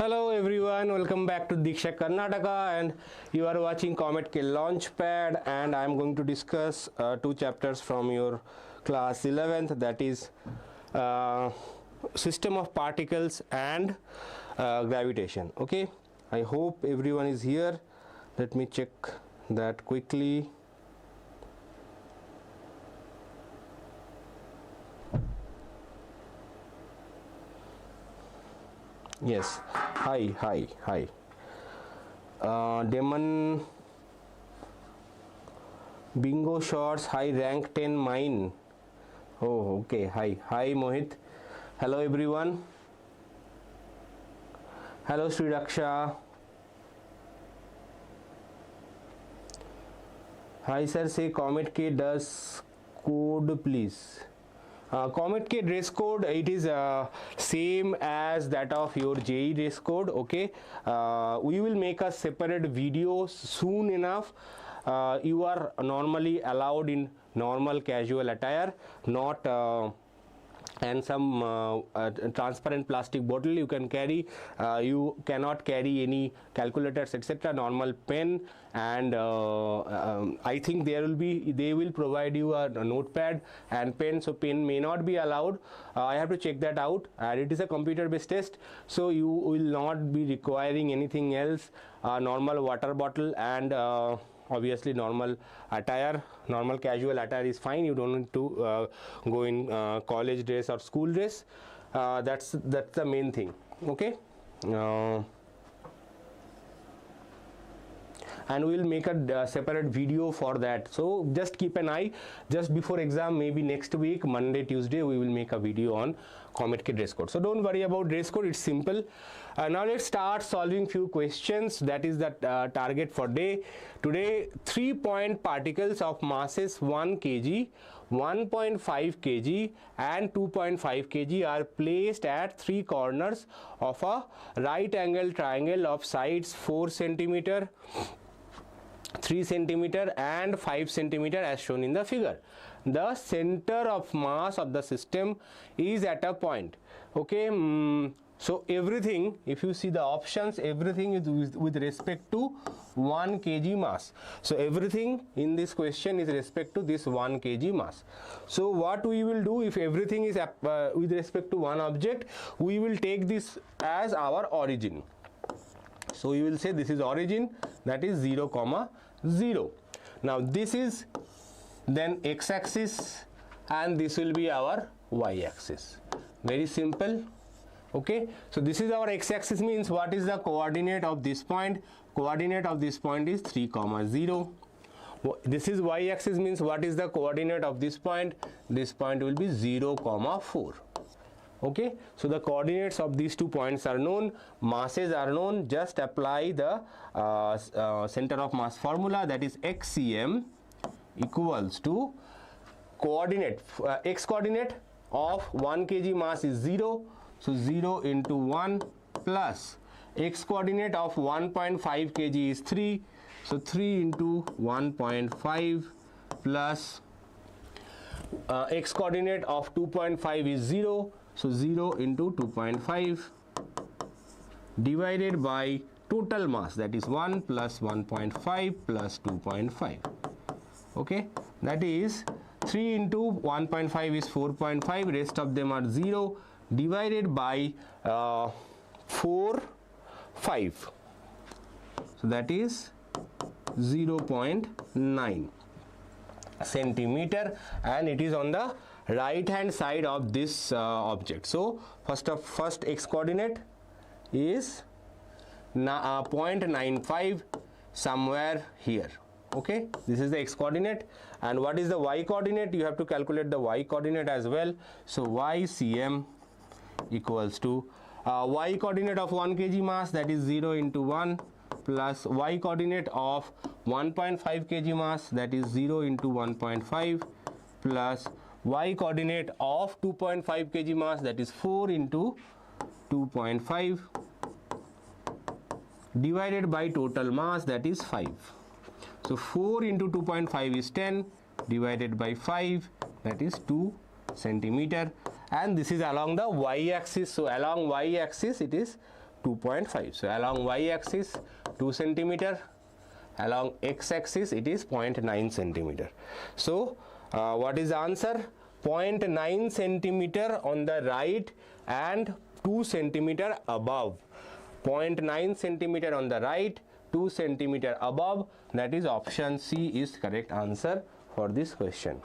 Hello everyone, welcome back to Deeksha, Karnataka, and you are watching COMEDK Launchpad, and I am going to discuss two chapters from your class 11th, that is system of particles and gravitation. Okay, I hope everyone is here. Let me check that quickly. Yes, hi. Demon Bingo Shots, hi, rank 10 mine. Oh, okay, hi Mohit. Hello everyone. Hello Sri Raksha. Hi sir, say COMEDK does code please. COMEDK dress code, it is same as that of your JEE dress code. Okay, we will make a separate video soon enough. You are normally allowed in normal casual attire, not and some transparent plastic bottle you can carry. You cannot carry any calculators, etc. Normal pen, and I think they will provide you a notepad and pen, so pen may not be allowed. I have to check that out, and it is a computer based test, so you will not be requiring anything else. Normal water bottle and obviously normal attire, normal casual attire is fine. You don't need to go in college dress or school dress. That's the main thing. Okay, and we will make a separate video for that, so just keep an eye. Just before exam, maybe next week, Monday, Tuesday, we will make a video on COMEDK dress code. So don't worry about dress code, it's simple. Now let's start solving few questions. That is the target for today. 3-point particles of masses 1 kg, 1.5 kg and 2.5 kg are placed at three corners of a right angle triangle of sides 4 cm, 3 cm and 5 cm as shown in the figure. The center of mass of the system is at a point. Okay, so everything, if you see the options, everything is with respect to 1 kg mass. So everything in this question is respect to this 1 kg mass. So what we will do, if everything is with respect to one object, we will take this as our origin. So you will say this is origin, that is 0, 0. Now this is then x-axis and this will be our y-axis. Very simple. Okay, so this is our x-axis, means what is the coordinate of this point? Coordinate of this point is 3, 0. This is y-axis, means what is the coordinate of this point? This point will be 0, 4. Okay, so the coordinates of these 2 points are known, masses are known. Just apply the center of mass formula, that is xcm equals to coordinate, x coordinate of 1 kg mass is 0, so 0 into 1 plus x coordinate of 1.5 kg is 3, so 3 into 1.5 plus x coordinate of 2.5 is 0, so 0 into 2.5 divided by total mass, that is 1 plus 1.5 plus 2.5. Okay, that is 3 into 1.5 is 4.5, rest of them are 0, divided by 4, 5. So that is 0.9 centimeter, and it is on the right hand side of this object. So first x coordinate is 0.95 somewhere here. Okay, this is the x coordinate, and what is the y coordinate? You have to calculate the y coordinate as well. So ycm equals to y coordinate of 1 kg mass, that is 0 into 1 plus y coordinate of 1.5 kg mass, that is 0 into 1.5 plus y coordinate of 2.5 kg mass, that is 4 into 2.5 divided by total mass, that is 5. So 4 into 2.5 is 10 divided by 5, that is 2 centimeter, and this is along the y-axis. So along y-axis it is 2.5. So along y-axis 2 centimeter, along x-axis it is 0.9 centimeter. So what is the answer? 0.9 centimeter on the right and 2 centimeter above. 0.9 centimeter on the right, 2 centimeter above. That is option C is correct answer for this question.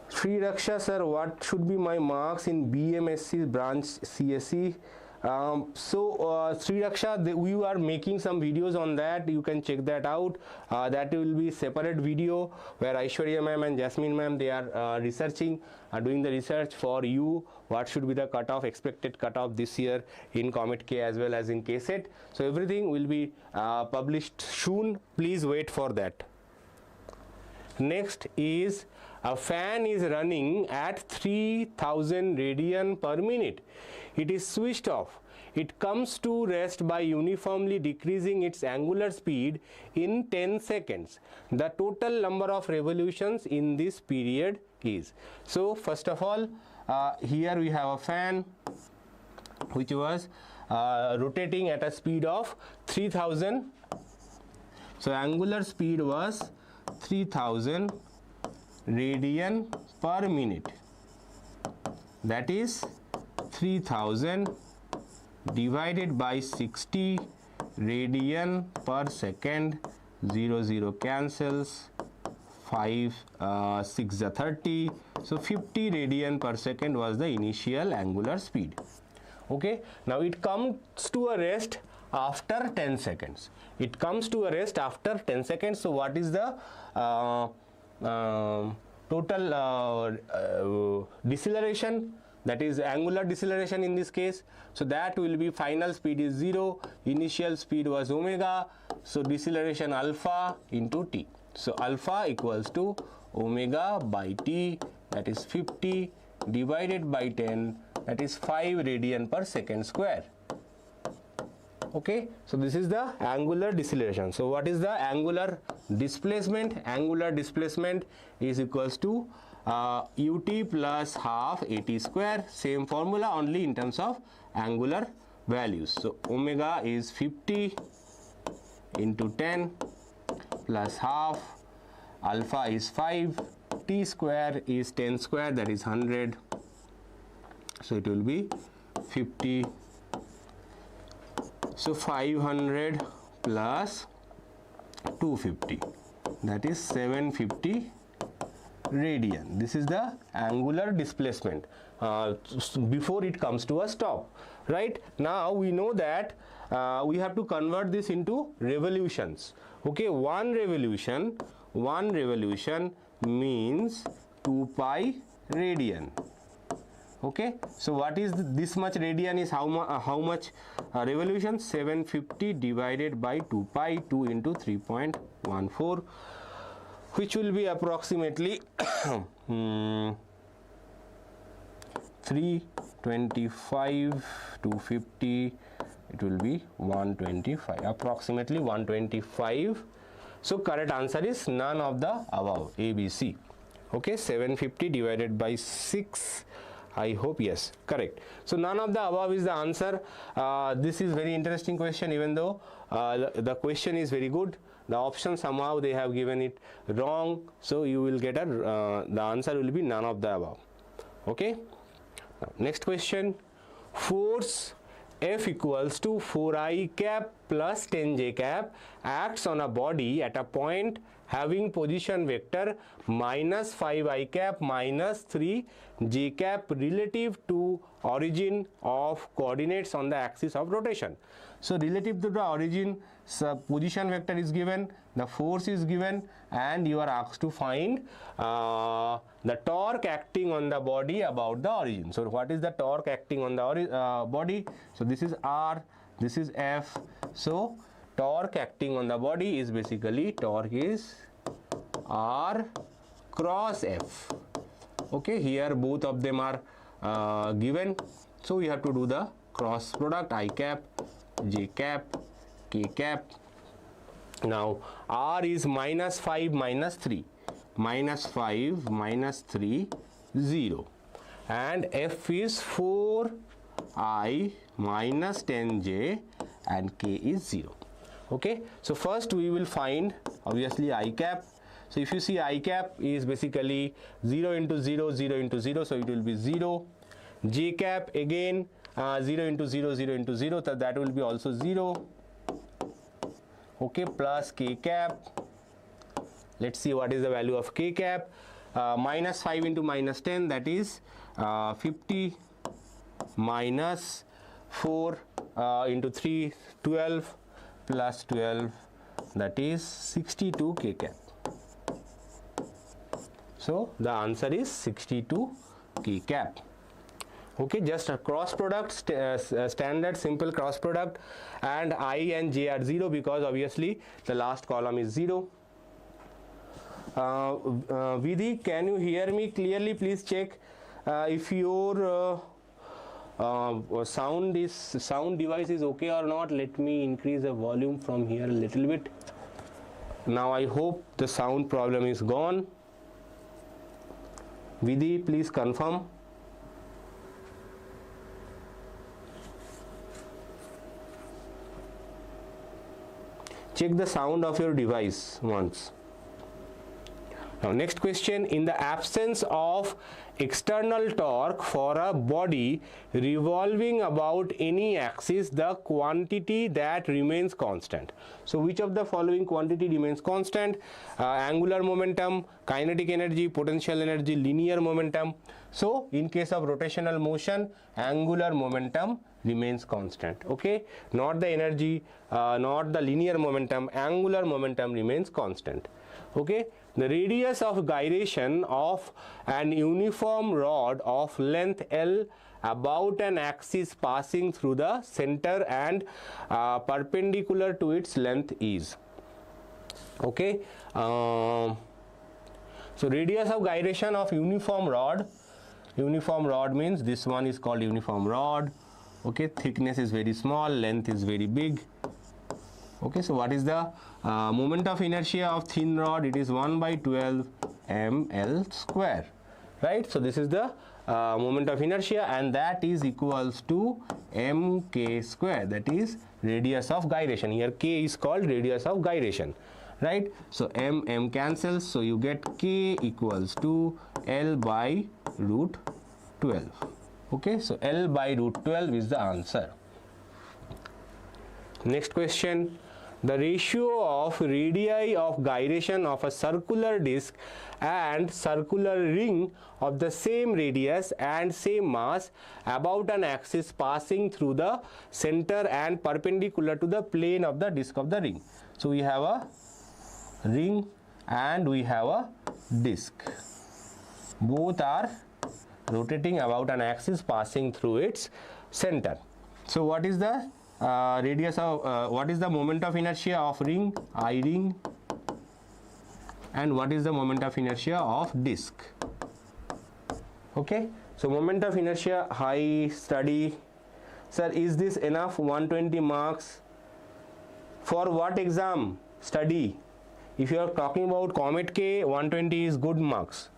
Sri Raksha sir, what should be my marks in BMSC branch CSE? Sri Raksha, we are making some videos on that. You can check that out. That will be separate video where Aishwarya ma'am and Jasmine ma'am, they are researching, doing the research for you. What should be the cutoff, expected cutoff this year in COMEDK as well as in KSET. So everything will be published soon. Please wait for that. Next is a fan is running at 3000 radian per minute. It is switched off. It comes to rest by uniformly decreasing its angular speed in 10 seconds. The total number of revolutions in this period is. So first of all, here we have a fan which was rotating at a speed of 3000. So angular speed was 3000 radian per minute. That is 3000 divided by 60 radian per second. 0 cancels, 5 6 are 30. So 50 radian per second was the initial angular speed. Okay, now it comes to a rest after 10 seconds. It comes to a rest after 10 seconds. So what is the total deceleration? That is angular deceleration in this case. So that will be final speed is 0, initial speed was omega, so deceleration alpha into t. So alpha equals to omega by t, that is 50 divided by 10, that is 5 radian per second square. Okay, so this is the angular deceleration. So what is the angular displacement? Angular displacement is equals to ut plus half at square. Same formula, only in terms of angular values. So omega is 50 into 10 plus half, alpha is 5, t square is 10 square, that is 100. So it will be 50. So 500 plus 250, that is 750 radian. This is the angular displacement before it comes to a stop. Right now we know that we have to convert this into revolutions. Okay, one revolution means 2 pi radian. Okay, so what is this much radian is how much revolution? 750 divided by 2 pi, 2 into 3.14, which will be approximately 325, 250, it will be 125, approximately 125. So correct answer is none of the above, A, B, C. Okay, 750 divided by 6, I hope yes, correct. So none of the above is the answer. This is very interesting question, even though the question is very good. The option somehow they have given it wrong, so you will get the answer will be none of the above. Okay, now, next question. Force F equals to 4i cap plus 10j cap acts on a body at a point having position vector minus 5i cap minus 3j cap relative to origin of coordinates on the axis of rotation. So relative to the origin, position vector is given, the force is given, and you are asked to find the torque acting on the body about the origin. So what is the torque acting on the body? So this is R, this is F. So torque acting on the body is basically torque is R cross F. Okay, here both of them are given, so we have to do the cross product, I cap, J cap, K cap. Now R is minus 5 minus 3, minus 5 minus 3, 0, and f is 4I minus 10j and k is 0. Okay, so first we will find obviously I cap. So if you see I cap is basically 0 into 0, 0 into 0, so it will be 0. J cap again 0 into 0, 0 into 0, so that will be also 0. Okay, plus k cap. Let's see what is the value of k cap. Minus 5 into minus 10, that is 50, minus 4 into 3, 12, plus 12, that is 62 k cap. So the answer is 62 k cap. Okay, just a cross product, standard simple cross product, and I and j are 0 because obviously the last column is 0. Vidhi, can you hear me clearly? Please check if your sound device is okay or not. Let me increase the volume from here a little bit. Now I hope the sound problem is gone. Vidhi, please confirm. Check the sound of your device once. Now next question, in the absence of external torque for a body revolving about any axis, the quantity that remains constant. So which of the following quantity remains constant? Angular momentum, kinetic energy, potential energy, linear momentum. So in case of rotational motion, angular momentum remains constant. Okay, not the energy, not the linear momentum, angular momentum remains constant. Okay, the radius of gyration of an uniform rod of length L about an axis passing through the center and perpendicular to its length is. Okay, so radius of gyration of uniform rod means this one is called uniform rod. Okay, thickness is very small, length is very big. Okay, so what is the moment of inertia of thin rod? It is 1 by 12 ml square, right? So this is the moment of inertia, and that is equals to mk square, that is radius of gyration. Here k is called radius of gyration, right? So m cancels, so you get k equals to L by root 12. Okay, so L by root 12 is the answer. Next question, the ratio of radii of gyration of a circular disc and circular ring of the same radius and same mass about an axis passing through the center and perpendicular to the plane of the disc of the ring. So we have a ring and we have a disc. Both are rotating about an axis passing through its center. So what is the radius of what is the moment of inertia of ring? I ring. And what is the moment of inertia of disc? Okay, so moment of inertia, high study. Sir, is this enough? 120 marks for what exam? Study. If you are talking about COMEDK, 120 is good marks.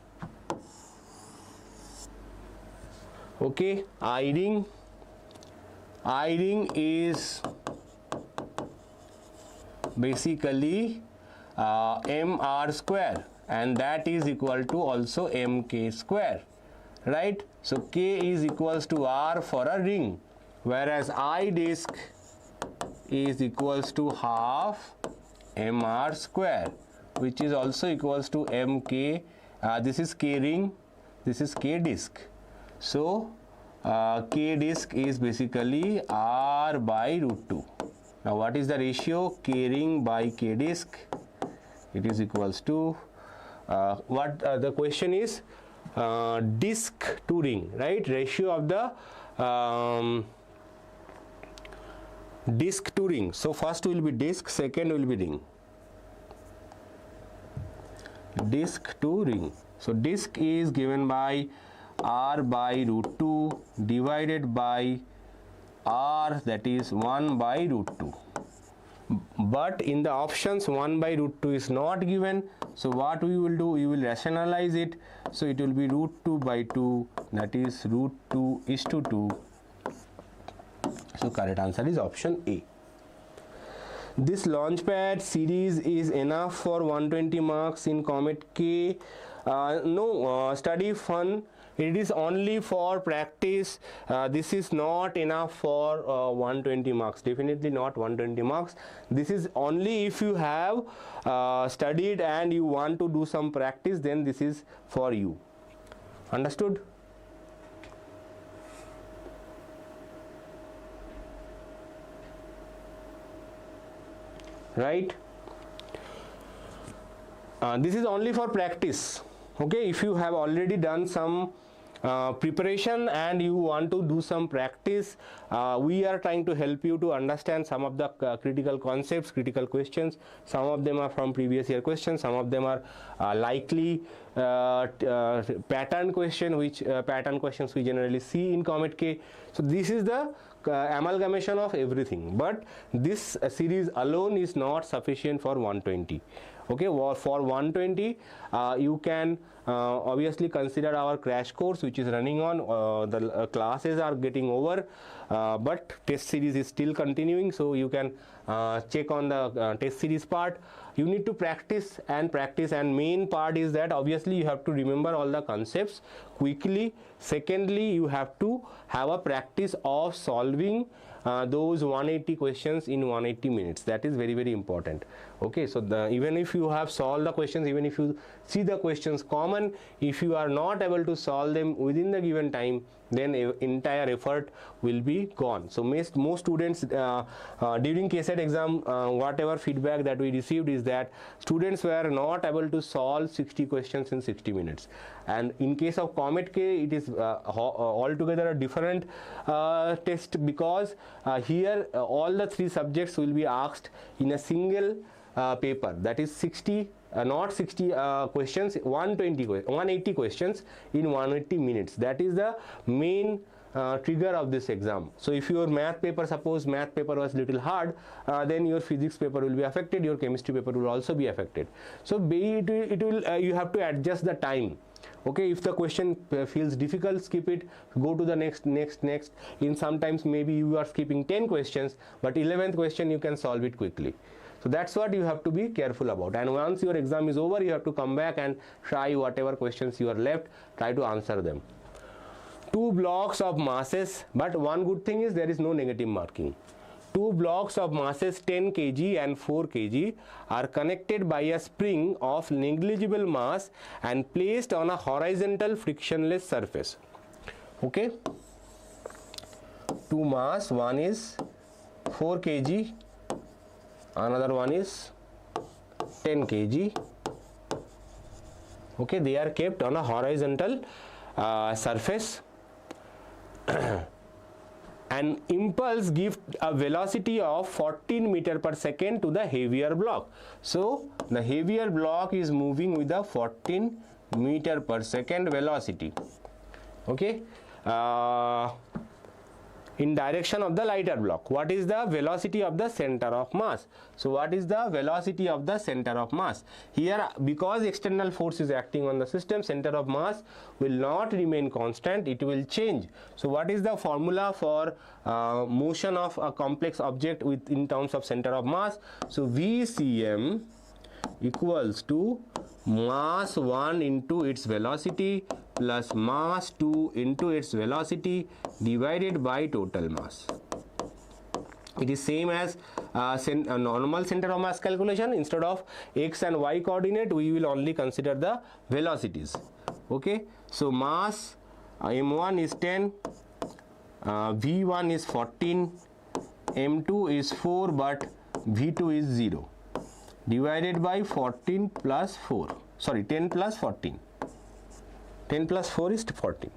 Okay, I ring is basically mr square, and that is equal to also mk square, right? So k is equals to r for a ring, whereas I disc is equals to half mr square, which is also equals to mk. This is k ring, this is k disc. So k disc is basically r by root 2. Now what is the ratio? K ring by k disc. It is equals to the question is disc to ring, right? Ratio of the disc to ring. So first will be disc, second will be ring. Disc to ring. So disc is given by r by root 2 divided by r, that is 1 by root 2. but in the options 1 by root 2 is not given. So what we will do, we will rationalize it. So it will be root 2 by 2, that is root 2 is to 2. So correct answer is option A. This Launchpad series is enough for 120 marks in COMEDK. No, study fun. It is only for practice. This is not enough for 120 marks. Definitely not 120 marks. This is only if you have studied and you want to do some practice, then this is for you. Understood? Right? This is only for practice. Okay, if you have already done some preparation and you want to do some practice, we are trying to help you to understand some of the critical concepts, critical questions. Some of them are from previous year questions, some of them are likely pattern question, which pattern questions we generally see in COMEDK. So this is the amalgamation of everything, but this series alone is not sufficient for 120. Okay, for 120 you can obviously consider our crash course which is running on. The classes are getting over, but test series is still continuing, so you can check on the test series part. You need to practice, and main part is that obviously you have to remember all the concepts quickly. Secondly, you have to have a practice of solving those 180 questions in 180 minutes. That is very, very important. Okay, so even if you have solved the questions, even if you see the questions common, if you are not able to solve them within the given time, then entire effort will be gone. So most students during KSET exam, whatever feedback that we received is that students were not able to solve 60 questions in 60 minutes. And in case of COMEDK, it is altogether a different test, because here all the 3 subjects will be asked in a single paper, that is 60 not 60 questions, 180 questions in 180 minutes. That is the main trigger of this exam. So if your math paper, suppose math paper was little hard, then your physics paper will be affected, your chemistry paper will also be affected. So it will you have to adjust the time. Okay, if the question feels difficult, skip it, go to the next. In sometimes maybe you are skipping 10 questions, but 11th question you can solve it quickly. So that's what you have to be careful about. And once your exam is over, you have to come back and try whatever questions you are left, try to answer them. 2 blocks of masses, but one good thing is there is no negative marking. 2 blocks of masses 10 kg and 4 kg are connected by a spring of negligible mass and placed on a horizontal frictionless surface. Okay, 2 mass, one is 4 kg, another one is 10 kg. Okay, they are kept on a horizontal surface. An impulse gives a velocity of 14 meter per second to the heavier block. So the heavier block is moving with a 14 meter per second velocity. Okay, in direction of the lighter block. What is the velocity of the center of mass? So what is the velocity of the center of mass? Here, because external force is acting on the system, center of mass will not remain constant, it will change. So what is the formula for motion of a complex object in terms of center of mass? So VCM equals to mass 1 into its velocity plus mass 2 into its velocity divided by total mass. It is same as normal center of mass calculation. Instead of x and y coordinate, we will only consider the velocities. Okay, so mass m1 is 10, v1 is 14, m2 is 4, but v2 is 0, divided by 14 plus 4, sorry 10 plus 14. 10 plus 4 is 14.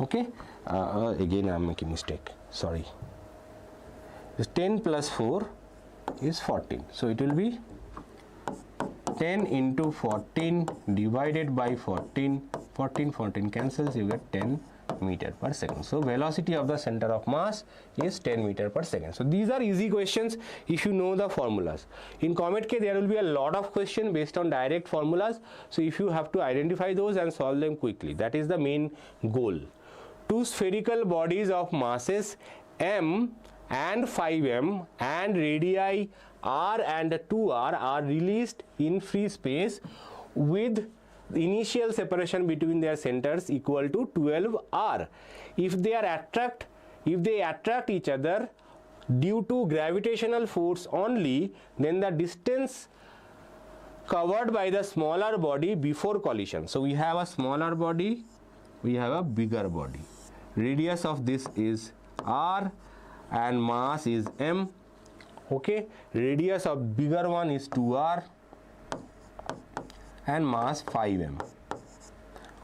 Okay, again I am making mistake, sorry. This 10 plus 4 is 14. So it will be 10 into 14 divided by 14. 14 cancels, you get 10 meter per second. So velocity of the center of mass is 10 meter per second. So these are easy questions if you know the formulas. In COMEDK there will be a lot of questions based on direct formulas. So if you have to identify those and solve them quickly, that is the main goal. Two spherical bodies of masses m and 5m and radii r and 2r are released in free space with initial separation between their centers equal to 12 r. If they attract each other due to gravitational force only, then the distance covered by the smaller body before collision. So we have a smaller body, we have a bigger body. Radius of this is r and mass is m. Okay, radius of bigger one is 2r and mass 5m.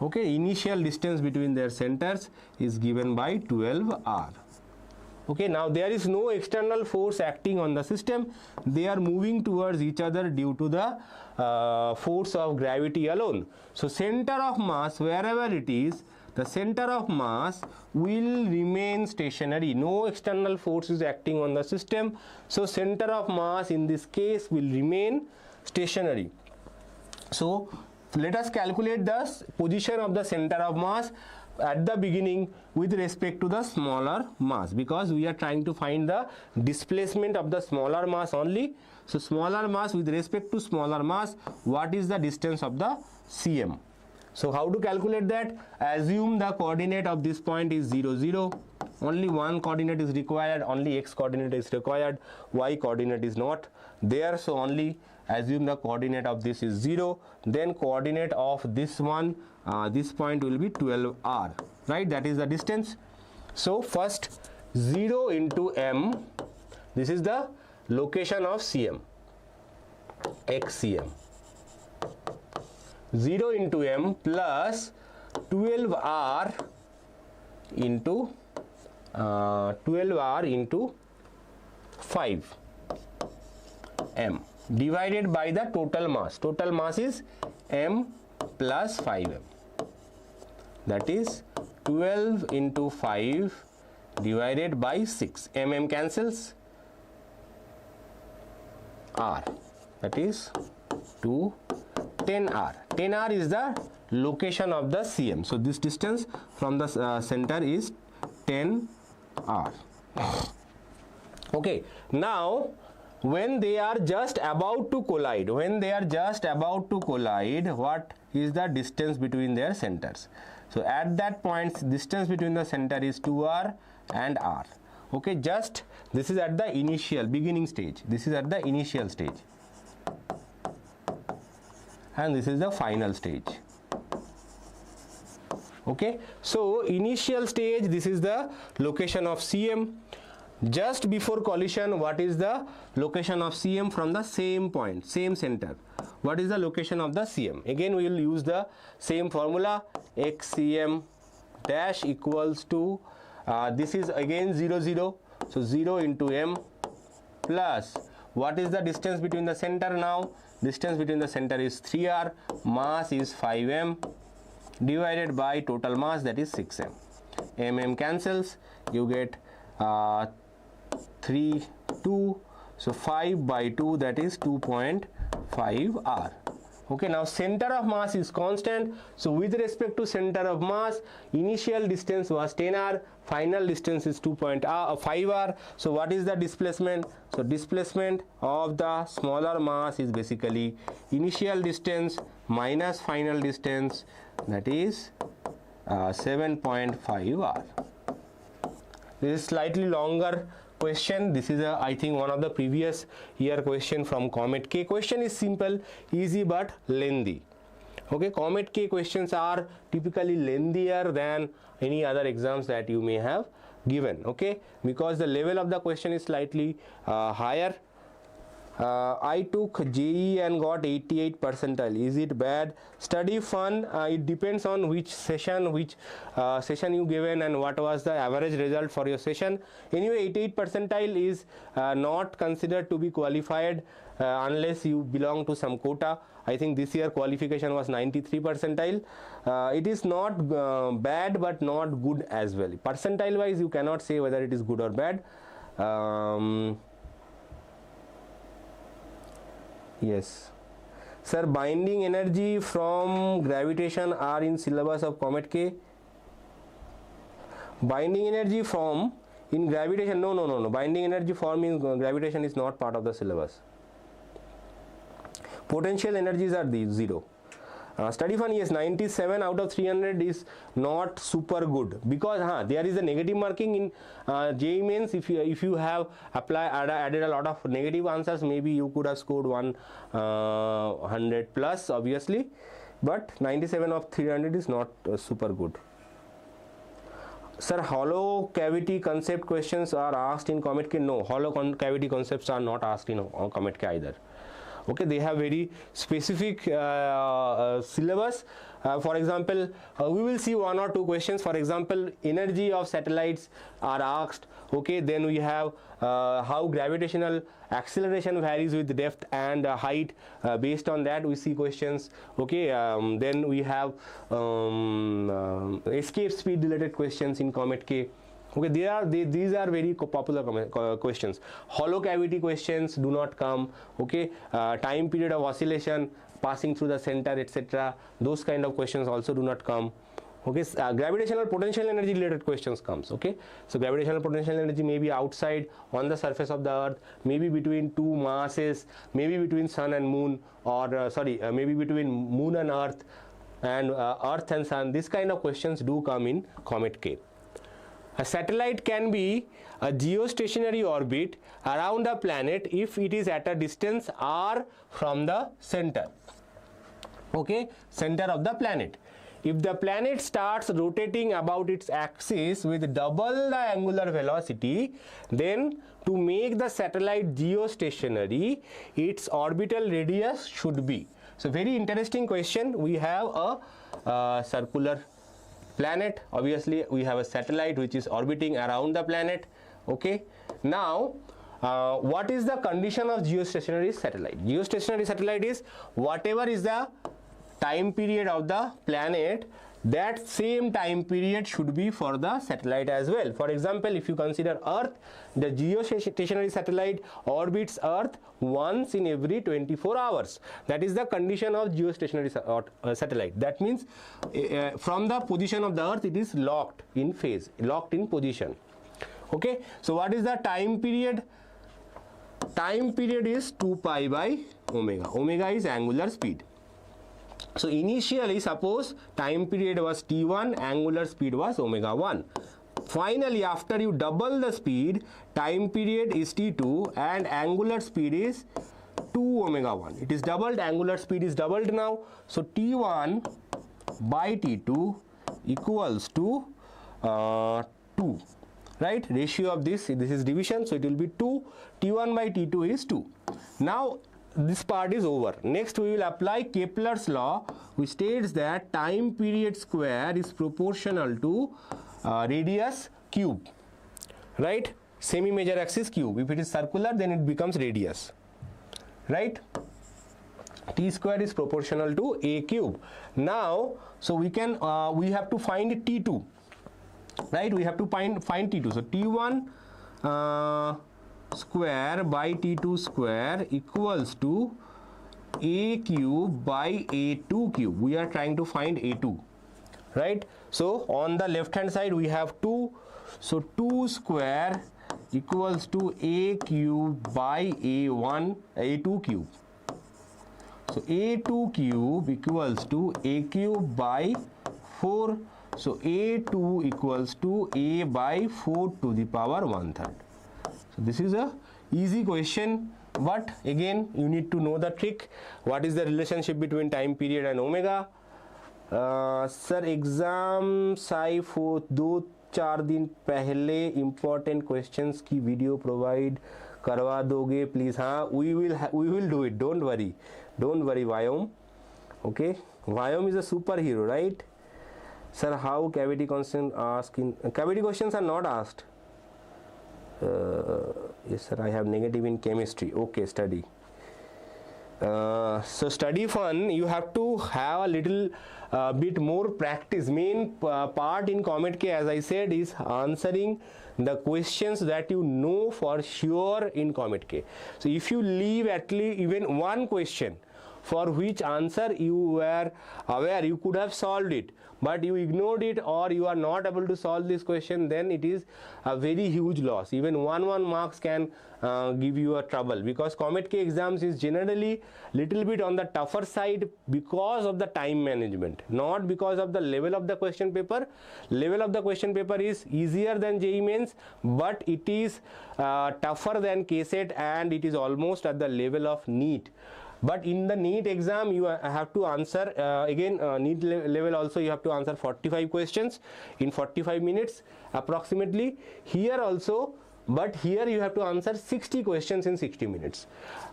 Okay, initial distance between their centers is given by 12r. Okay, now there is no external force acting on the system. They are moving towards each other due to the force of gravity alone. So center of mass, wherever it is, the center of mass will remain stationary. No external force is acting on the system. So center of mass in this case will remain stationary. So let us calculate the position of the center of mass at the beginning with respect to the smaller mass, because we are trying to find the displacement of the smaller mass only. So smaller mass with respect to smaller mass, what is the distance of the cm? So how to calculate that? Assume the coordinate of this point is 0, 0. Only one coordinate is required, only x coordinate is required, y coordinate is not there. So only assume the coordinate of this is 0, then coordinate of this one, this point will be 12r, right? That is the distance. So first 0 into m, this is the location of cm, xcm. 0 into m plus 12r into 5 m divided by the total mass. Total mass is m plus 5m. That is 12 into 5 divided by 6. mm cancels, r, that is 2, 10r. 10r is the location of the cm. So this distance from the center is 10r. Okay, now when they are just about to collide, what is the distance between their centers? So at that point, distance between the center is 2r and r. Okay, just this is at the initial beginning stage, this is at the initial stage, and this is the final stage. Okay, so initial stage, this is the location of cm. Just before collision, what is the location of cm from the same point, same center? What is the location of the cm? Again we will use the same formula, xcm dash equals to this is again 0, 0. So 0 into m plus what is the distance between the center now? Distance between the center is 3r, mass is 5m divided by total mass, that is 6m. mm cancels, you get 3, 2, so 5 by 2, that is 2.5r. Okay, now center of mass is constant. So with respect to center of mass, initial distance was 10r, final distance is 5r. So what is the displacement? So displacement of the smaller mass is basically initial distance minus final distance, that is 7.5r. This is slightly longer question. This is I think one of the previous year question from COMEDK. Question is simple, easy but lengthy. Okay, COMEDK questions are typically lengthier than any other exams that you may have given. Okay, because the level of the question is slightly higher. I took JEE and got 88 percentile. Is it bad? Study fun. It depends on which session you given and what was the average result for your session. Anyway, 88 percentile is not considered to be qualified unless you belong to some quota. I think this year qualification was 93 percentile. It is not bad but not good as well. Percentile wise you cannot say whether it is good or bad. Yes. Sir, binding energy from gravitation are in syllabus of COMEDK. Binding energy from in gravitation, no. Binding energy form in gravitation is not part of the syllabus. Potential energies are these 0. Study fund, yes, 97 out of 300 is not super good because there is a negative marking in JEE Mains. If you have added a lot of negative answers, maybe you could have scored 100 plus obviously, but 97 of 300 is not super good. Sir, hollow cavity concept questions are asked in COMEDK. No, hollow cavity concepts are not asked in COMEDK either. Okay, they have very specific syllabus. For example, we will see 1 or 2 questions. For example, energy of satellites are asked. Okay, then we have how gravitational acceleration varies with depth and height. Based on that we see questions. Okay, then we have escape speed related questions in COMEDK. Okay, these are very popular questions. Hollow cavity questions do not come. Okay, time period of oscillation, passing through the center, etc. Those kind of questions also do not come. Okay, gravitational potential energy related questions comes. Okay, so gravitational potential energy may be outside on the surface of the earth, maybe between two masses, maybe between sun and moon, or maybe between moon and earth and sun. This kind of questions do come in COMEDK. A satellite can be a geostationary orbit around a planet if it is at a distance r from the center. Okay, center of the planet. If the planet starts rotating about its axis with double the angular velocity, then to make the satellite geostationary, its orbital radius should be. So very interesting question. We have a circular planet, obviously we have a satellite which is orbiting around the planet. Okay, now what is the condition of geostationary satellite? Geostationary satellite is whatever is the time period of the planet, that same time period should be for the satellite as well. For example, if you consider Earth, the geostationary satellite orbits Earth once in every 24 hours. That is the condition of geostationary satellite. That means from the position of the Earth it is locked in phase, locked in position. Okay, so what is the time period? Time period is 2 pi by omega. Omega is angular speed. So initially suppose time period was t1, angular speed was omega 1. Finally after you double the speed, time period is t2 and angular speed is 2 omega 1. It is doubled, angular speed is doubled now. So t1 by t2 equals to 2. Right, ratio of this is division, so it will be 2. t1 by t2 is 2. Now this part is over. Next we will apply Kepler's law, which states that time period square is proportional to radius cube, right? Semi major axis cube. If it is circular, then it becomes radius, right? T square is proportional to a cube. Now so we have to find t2, right? We have to find t2. So t1 square by t2 square equals to a cube by a2 cube. We are trying to find a2, right? So on the left hand side we have 2, so 2 square equals to a cube by a2 cube. So a2 cube equals to a cube by 4, so a2 equals to a by 4 to the power 1/3. So this is a easy question, but again you need to know the trick. What is the relationship between time period and omega? Sir, exam साइफ 2-4 दिन पहले important questions की video provide करवा दोगे please? हाँ, we will do it. Don't worry Vyom. Okay, Vyom is a superhero, right? Sir, how cavity questions asked in cavity questions are not asked. Yes sir, I have negative in chemistry. Okay, study. So study fun, you have to have a little bit more practice. Main part in COMEDK, as I said, is answering the questions that you know for sure in COMEDK. So if you leave at least even one question for which answer you were aware, you could have solved it, but you ignored it, or you are not able to solve this question, then it is a very huge loss. Even 1 marks can give you a trouble, because COMEDK exams is generally little bit on the tougher side because of the time management, not because of the level of the question paper. Level of the question paper is easier than JEE Mains, but it is tougher than KSET, and it is almost at the level of NEET. But in the NEET exam, you have to answer again NEET level also, you have to answer 45 questions in 45 minutes approximately. Here also, but here you have to answer 60 questions in 60 minutes,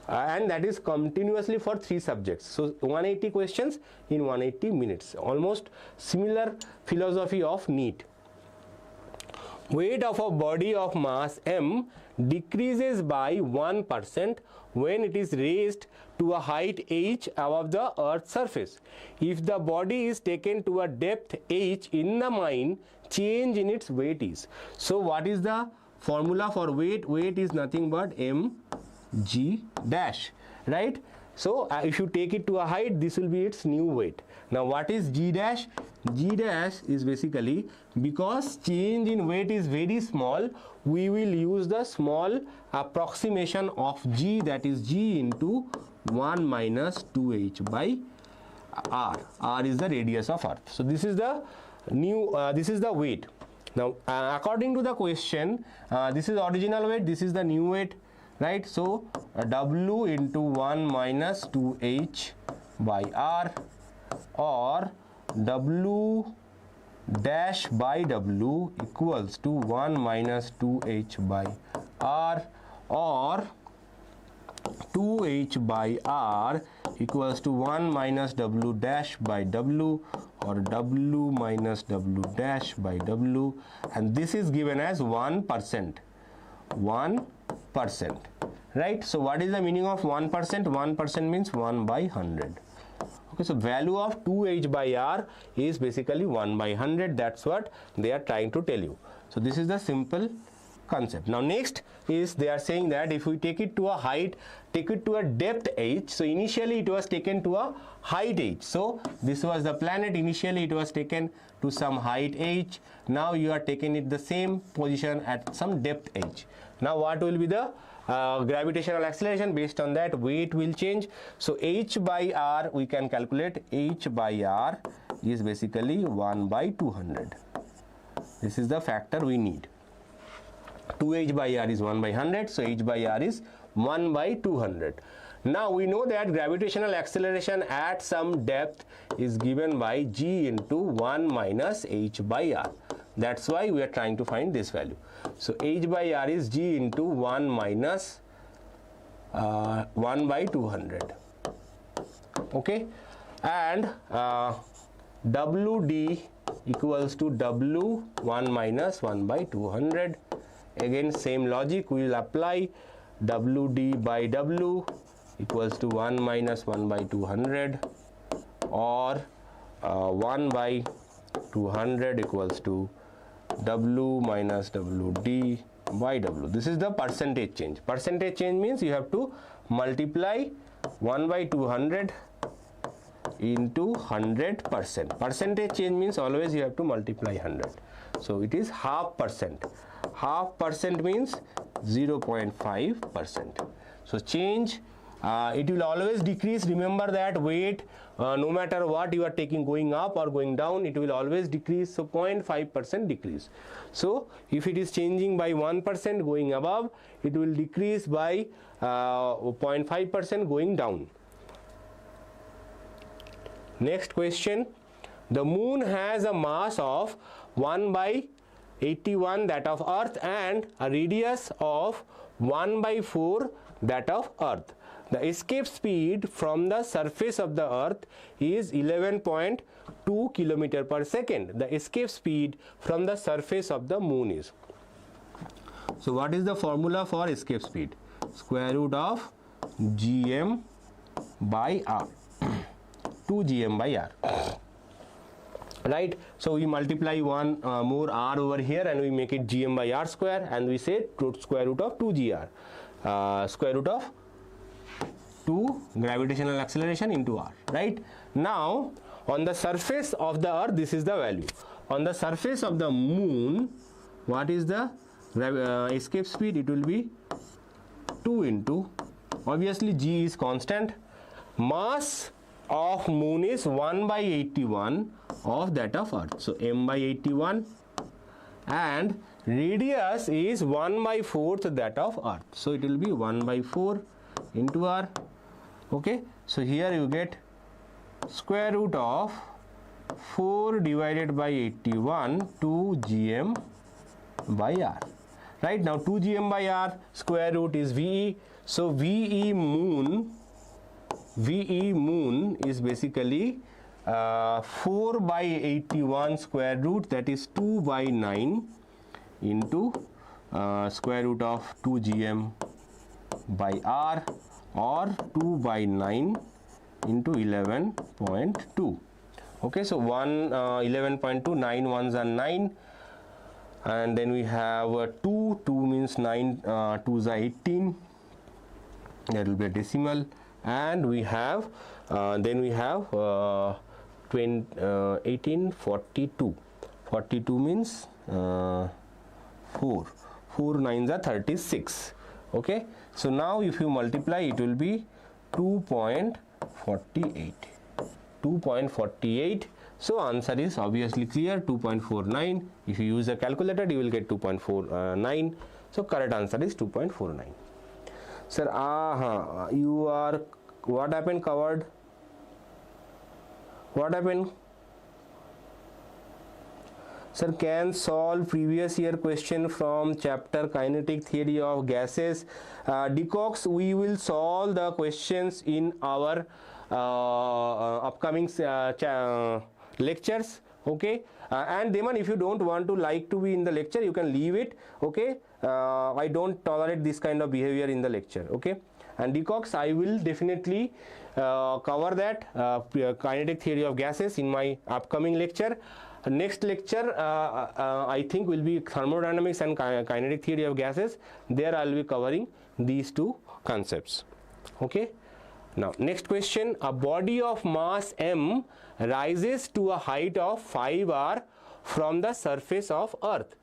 and that is continuously for 3 subjects. So 180 questions in 180 minutes, almost similar philosophy of NEET. Weight of a body of mass m decreases by 1% when it is raised to a height h above the earth's surface. If the body is taken to a depth h in the mine, change in its weight is. So what is the formula for weight? Weight is nothing but mg dash, right? So if you take it to a height, this will be its new weight. Now what is g dash? G dash is basically, because change in weight is very small, we will use the small approximation of g, that is g into 1 minus 2h by r. R is the radius of earth. So this is the new this is the weight. Now according to the question, this is original weight, this is the new weight, right? So w into 1 minus 2h by r, or w dash by w equals to 1 minus 2h by r, or 2h by r equals to 1 minus w dash by w, or w minus w dash by w, and this is given as 1%. 1%, right? So what is the meaning of 1%? 1% means 1 by 100. Okay, so value of 2h by r is basically 1 by 100. That's what they are trying to tell you. So this is the simple concept. Now next is, they are saying that if we take it to a height, take it to a depth h. So initially it was taken to a height h. So this was the planet, initially it was taken to some height h. Now you are taking it the same position at some depth h. Now what will be the gravitational acceleration? Based on that, weight will change. So h by r, we can calculate h by r is basically 1 by 200. This is the factor we need. 2h by r is 1 by 100, so h by r is 1 by 200. Now we know that gravitational acceleration at some depth is given by g into 1 minus h by r. That's why we are trying to find this value. So h by r is g into 1 minus 1 by 200. Okay, and wd equals to w 1 minus 1 by 200. Again same logic we will apply. Wd by w equals to 1 minus 1 by 200, or 1 by 200 equals to w minus wd by w. This is the percentage change. Percentage change means you have to multiply 1 by 200 into 100%. Percentage change means always you have to multiply 100. So it is half percent. Half percent means 0.5%. So change, it will always decrease. Remember that weight, no matter what you are taking, going up or going down, it will always decrease. So 0.5% decrease. So if it is changing by 1% going above, it will decrease by 0.5% going down. Next question. The moon has a mass of 1 by 81 that of earth and a radius of 1 by 4 that of earth. The escape speed from the surface of the earth is 11.2 km per second. The escape speed from the surface of the moon is. So what is the formula for escape speed? Square root of gm by r. 2 gm by r. Right, so we multiply one more r over here and we make it gm by r square, and we say square root of 2 gr, square root of 2 gravitational acceleration into r. Right, now on the surface of the earth, this is the value. On the surface of the moon, what is the escape speed? It will be 2 into, obviously g is constant, mass of moon is 1 by 81 of that of earth, so m by 81, and radius is 1 by 4th that of earth, so it will be 1 by 4 into r. Okay, so here you get square root of 4 divided by 81 2 gm by r. Right, now 2 gm by r square root is VE, so VE moon is basically 4 by 81 square root, that is 2 by 9 into square root of 2 gm by r, or 2 by 9 into 11.2. Okay, so 11.2, 9 ones are 9, and then we have 2 means 9 2s are 18, that will be a decimal, and we have then we have 1842. 42 means 4 9s are 36. Okay, so now if you multiply, it will be 2.48. So answer is obviously clear, 2.49. If you use a calculator, you will get 2.49. So correct answer is 2.49. Sir, you are, what happened, covered? What happened? Sir, can solve previous year question from chapter kinetic theory of gases. Decox, we will solve the questions in our upcoming lectures. Okay, and Deman, if you don't want to like to be in the lecture, you can leave it. Okay, I don't tolerate this kind of behavior in the lecture. Okay, and Decox, I will definitely cover that kinetic theory of gases in my upcoming lecture. Next lecture I think will be thermodynamics and kinetic theory of gases. There I will be covering these two concepts. Okay, now next question. A body of mass m rises to a height of 5r from the surface of earth.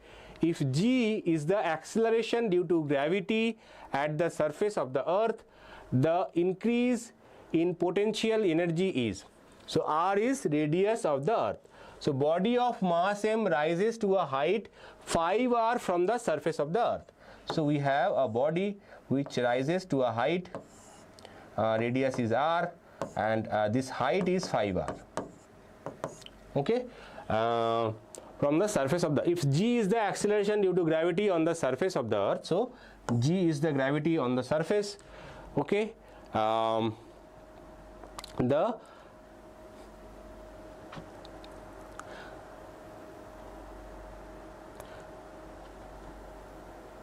If g is the acceleration due to gravity at the surface of the earth, the increase in potential energy is, so r is radius of the earth. So body of mass m rises to a height 5r from the surface of the earth. So we have a body which rises to a height, radius is r, and this height is 5r. Okay, from the surface of the, if g is the acceleration due to gravity on the surface of the earth, so g is the gravity on the surface. Okay,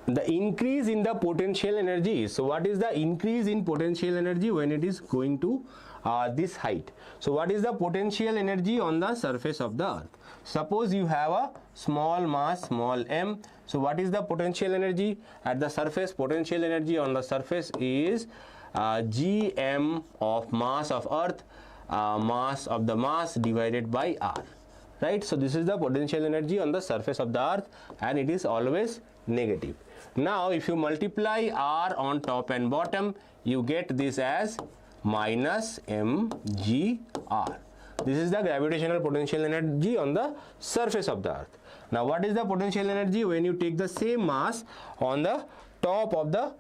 the increase in the potential energy. So what is the increase in potential energy when it is going to this height? So what is the potential energy on the surface of the earth? Suppose you have a small mass, small m. So what is the potential energy at the surface? Potential energy on the surface is gm of mass of earth, mass of the mass divided by r. Right, so this is the potential energy on the surface of the earth, and it is always negative. Now if you multiply r on top and bottom, you get this as minus mgr. This is the gravitational potential energy on the surface of the earth. Now what is the potential energy when you take the same mass on the top of the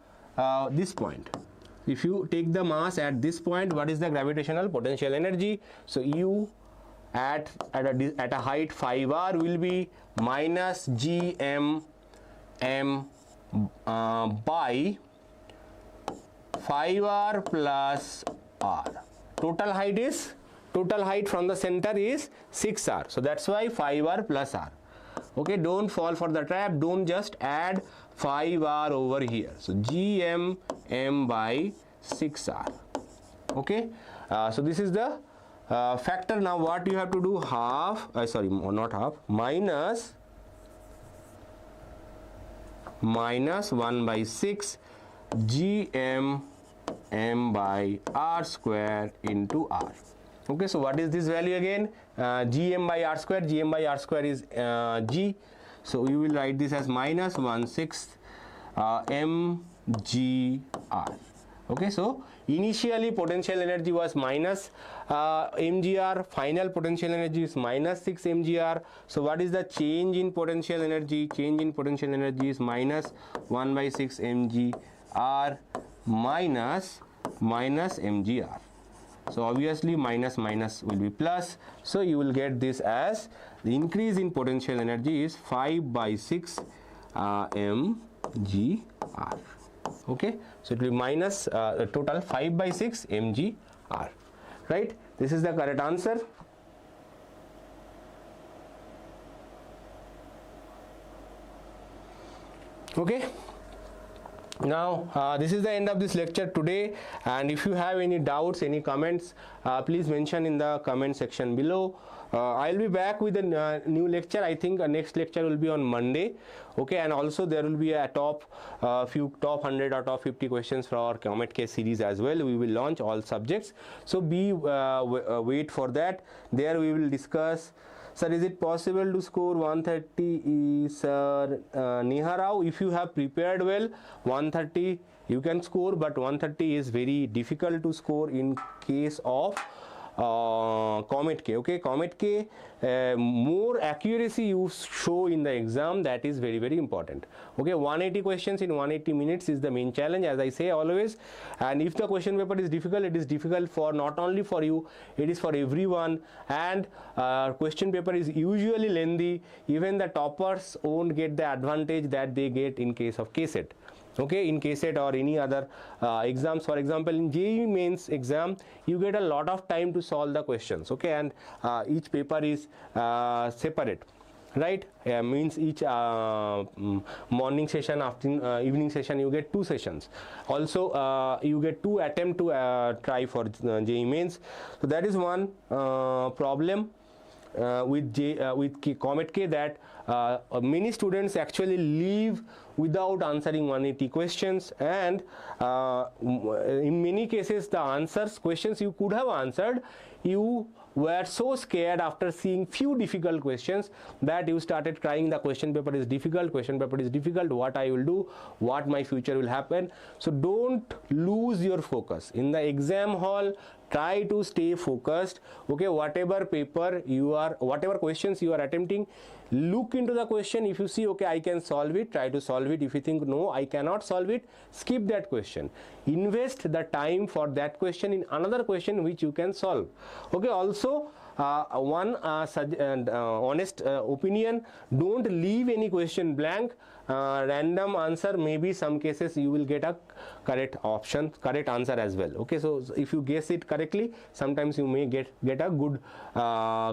this point? If you take the mass at this point, what is the gravitational potential energy? So u at a height 5r will be minus gm m by 5r plus r. Total height from the center is 6r, so that's why 5r plus r. Okay, don't fall for the trap, don't just add 5r over here. So gm m by 6r. Okay, so this is the factor. Now what you have to do, half, sorry, not half, minus 1 by 6 gm m by r square into r. Okay, so what is this value again? Gm by r square. Gm by r square is g, so you will write this as minus 1/6 mgr. Okay, so initially potential energy was minus mgr, final potential energy is minus 6 mgr. So what is the change in potential energy? Change in potential energy is minus 1 by 6 mgr minus mgr. So obviously minus will be plus, so you will get this as the increase in potential energy is 5 by 6 mgr. Okay, so it will be minus total 5 by 6 mgr, right? This is the correct answer. Okay, now this is the end of this lecture today, and if you have any doubts, any comments, please mention in the comment section below. I'll be back with a new lecture. I think next lecture will be on Monday. Okay, and also there will be a few top 100 or top 50 questions for our COMEDK series as well. We will launch all subjects, so wait for that. There we will discuss, sir, is it possible to score 130? Sir Neha Rao, if you have prepared well, 130 you can score, but 130 is very difficult to score in case of COMEDK. Okay, COMEDK, more accuracy you show in the exam, that is very, very important. Okay, 180 questions in 180 minutes is the main challenge, as I say always. And if the question paper is difficult, it is difficult for not only for you, it is for everyone. And question paper is usually lengthy. Even the toppers won't get the advantage that they get in case of KSET. Okay, in KSET or any other exams. For example, in JEE mains exam, you get a lot of time to solve the questions. Okay, and each paper is separate, right? Means each morning session, afternoon, evening session, you get 2 sessions. Also, you get 2 attempts to try for JEE mains. So that is one problem with COMEDK, that many students actually leave without answering 180 questions, and in many cases the questions you could have answered, you were so scared after seeing few difficult questions that you started crying, the question paper is difficult, what I will do, what my future will happen. So don't lose your focus in the exam hall. Try to stay focused. Okay, whatever questions you are attempting, look into the question. If you see, okay, I can solve it, try to solve it. If you think, no, I cannot solve it, skip that question. Invest the time for that question in another question which you can solve. Okay, also one honest opinion, don't leave any question blank. Random answer, maybe some cases you will get a correct answer as well. Okay, so if you guess it correctly, sometimes you may get a good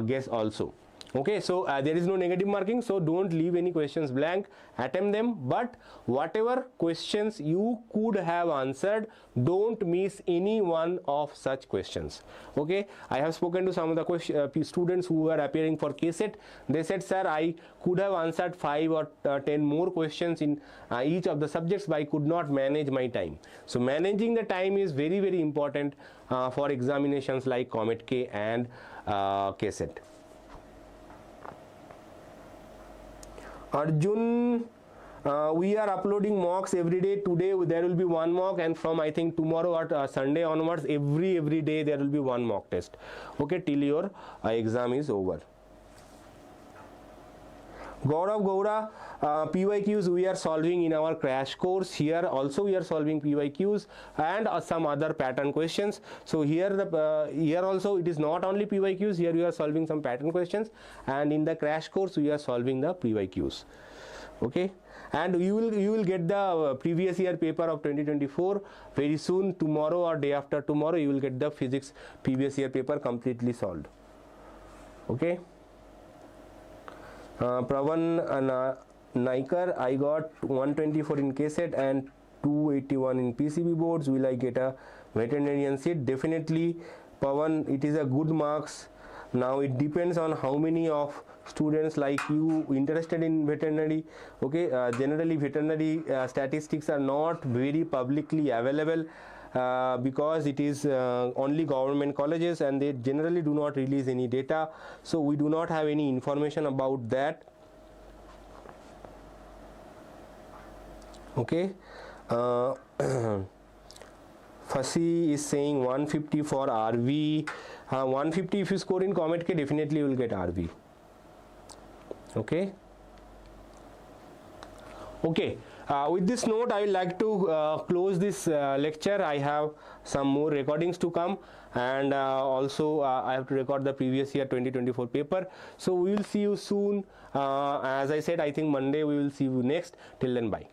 guess also. Okay, so there is no negative marking, so don't leave any questions blank, attempt them, but whatever questions you could have answered, don't miss any one of such questions. Okay, I have spoken to some of the students who were appearing for KSET. They said, sir, I could have answered 5 or 10 more questions in each of the subjects, but I could not manage my time. So managing the time is very, very important for examinations like COMEDK and KSET. Arjun, we are uploading mocks every day. Today there will be 1 mock, and from I think tomorrow or Sunday onwards, every day there will be 1 mock test. Okay, till your exam is over. Gaurav, PYQs we are solving in our crash course. Here also we are solving PYQs and some other pattern questions. So here here also it is not only PYQs. Here we are solving some pattern questions, and in the crash course we are solving the PYQs. Okay, and you will get the previous year paper of 2024 very soon. Tomorrow or day after tomorrow you will get the physics previous year paper completely solved. Okay. Pravan Naikar, I got 124 in KSET and 281 in PCB boards. Will I get a veterinarian seat, definitely Pawan, it is a good marks. Now it depends on how many of students like you interested in veterinary. Okay, generally veterinary statistics are not very publicly available because it is only government colleges and they generally do not release any data, so we do not have any information about that. Okay, Fussy is saying 150 for RV. 150 if you score in COMEDK, definitely you will get RV. Okay. Okay. With this note, I would like to close this lecture. I have some more recordings to come, and also I have to record the previous year 2024 paper. So we will see you soon. As I said, I think Monday we will see you next. Till then, bye.